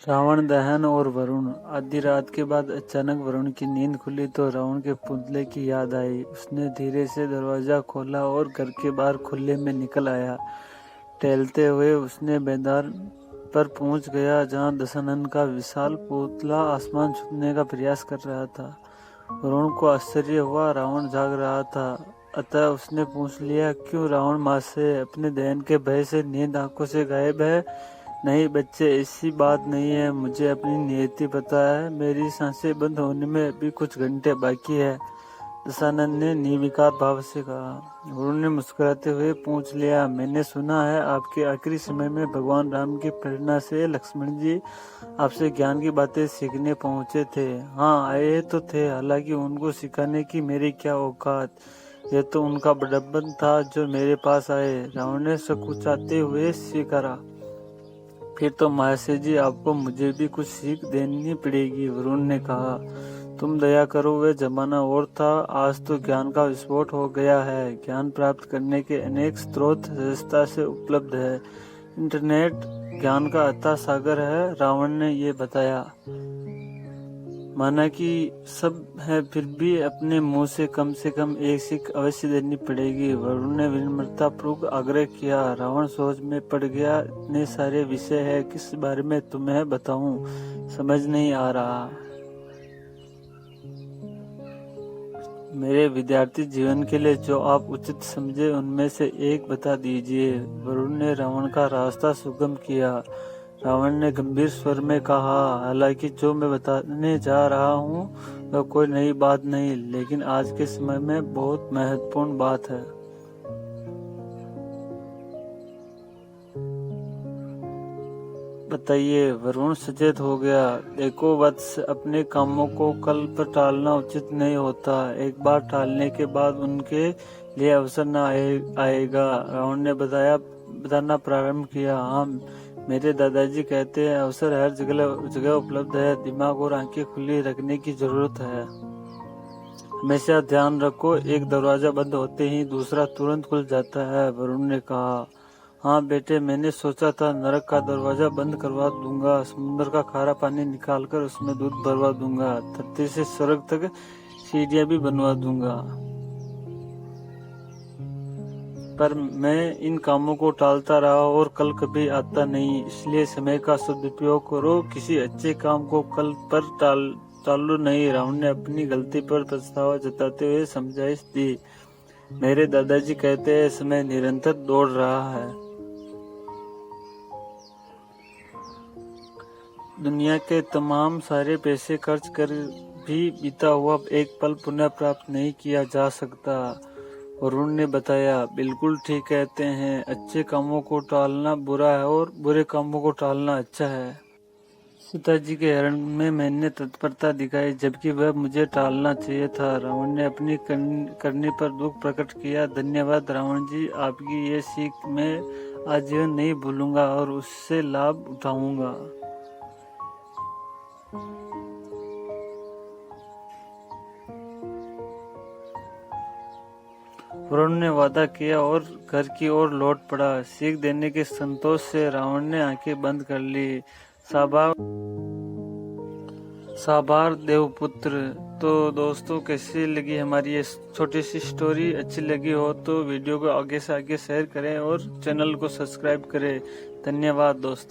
रावण दहन और वरुण। आधी रात के बाद अचानक वरुण की नींद खुली तो रावण के पुतले की याद आई। उसने धीरे से दरवाजा खोला और घर के बाहर खुले में निकल आया। टहलते हुए उसने मैदान पर पहुंच गया जहां दशानन का विशाल पुतला आसमान छूने का प्रयास कर रहा था। वरुण को आश्चर्य हुआ, रावण जाग रहा था। अतः उसने पूछ लिया, क्यों रावण माँ से? अपने दहन के भय से नींद आंखों से गायब है? नहीं बच्चे, ऐसी बात नहीं है। मुझे अपनी नियति पता है। मेरी सांसें बंद होने में अभी कुछ घंटे बाकी है, दशानन ने निर्विकार भाव से कहा। वरुण ने मुस्कुराते हुए पूछ लिया, मैंने सुना है आपके आखिरी समय में भगवान राम की प्रेरणा से लक्ष्मण जी आपसे ज्ञान की बातें सीखने पहुंचे थे। हाँ, आए तो थे, हालांकि उनको सिखाने की मेरी क्या औकात। यह तो उनका बड़प्पन था जो मेरे पास आए, रावण ने सकुचाते हुए स्वीकारा। फिर तो महाशय जी, आपको मुझे भी कुछ सीख देनी पड़ेगी, वरुण ने कहा। तुम दया करो, वह जमाना और था, आज तो ज्ञान का विस्फोट हो गया है। ज्ञान प्राप्त करने के अनेक स्रोत सहजता से उपलब्ध है। इंटरनेट ज्ञान का अथाह सागर है, रावण ने ये बताया। माना कि सब है, फिर भी अपने मुंह से कम एक सीख अवश्य देनी पड़ेगी, वरुण ने विनम्रता पूर्वक आग्रह किया। रावण सोच में पड़ गया। इतने सारे विषय है, किस बारे में तुम्हें बताऊं, समझ नहीं आ रहा। मेरे विद्यार्थी जीवन के लिए जो आप उचित समझे उनमें से एक बता दीजिए, वरुण ने रावण का रास्ता सुगम किया। रावण ने गंभीर स्वर में कहा, हालांकि जो मैं बताने जा रहा हूँ वह कोई नई बात नहीं, लेकिन आज के समय में बहुत महत्वपूर्ण बात है। बताइए, वरुण सचेत हो गया। देखो वत्स, अपने कामों को कल पर टालना उचित नहीं होता। एक बार टालने के बाद उनके लिए अवसर न आएगा, रावण ने बताना प्रारंभ किया। हाँ, मेरे दादाजी कहते हैं, अवसर हर जगह उपलब्ध है, दिमाग और आंखें खुली रखने की जरूरत है। हमेशा ध्यान रखो, एक दरवाजा बंद होते ही दूसरा तुरंत खुल जाता है, वरुण ने कहा। हाँ बेटे, मैंने सोचा था नरक का दरवाजा बंद करवा दूंगा, समुद्र का खारा पानी निकालकर उसमें दूध भरवा दूंगा, धरती से स्वर्ग तक सीढ़ियां भी बनवा दूंगा। पर मैं इन कामों को टालता रहा और कल कभी आता नहीं। इसलिए समय का सदुपयोग करो, किसी अच्छे काम को कल पर टालो नहीं, रावण ने अपनी गलती पर पछतावा जताते हुए समझाइश दी। मेरे दादाजी कहते हैं, समय निरंतर दौड़ रहा है। दुनिया के तमाम सारे पैसे खर्च कर भी बीता हुआ एक पल पुनः प्राप्त नहीं किया जा सकता, वरुण ने बताया। बिल्कुल ठीक कहते हैं, अच्छे कामों को टालना बुरा है और बुरे कामों को टालना अच्छा है। सीता जी के हरण में मैंने तत्परता दिखाई, जबकि वह मुझे टालना चाहिए था, रावण ने अपनी करनी पर दुख प्रकट किया। धन्यवाद रावण जी, आपकी ये सीख मैं आजीवन नहीं भूलूंगा और उससे लाभ उठाऊंगा। वरुण ने वादा किया और घर की ओर लौट पड़ा। सीख देने के संतोष से रावण ने आंखें बंद कर ली। साबार देवपुत्र। तो दोस्तों, कैसी लगी हमारी ये छोटी सी स्टोरी? अच्छी लगी हो तो वीडियो को आगे से आगे शेयर करें और चैनल को सब्सक्राइब करें। धन्यवाद दोस्तों।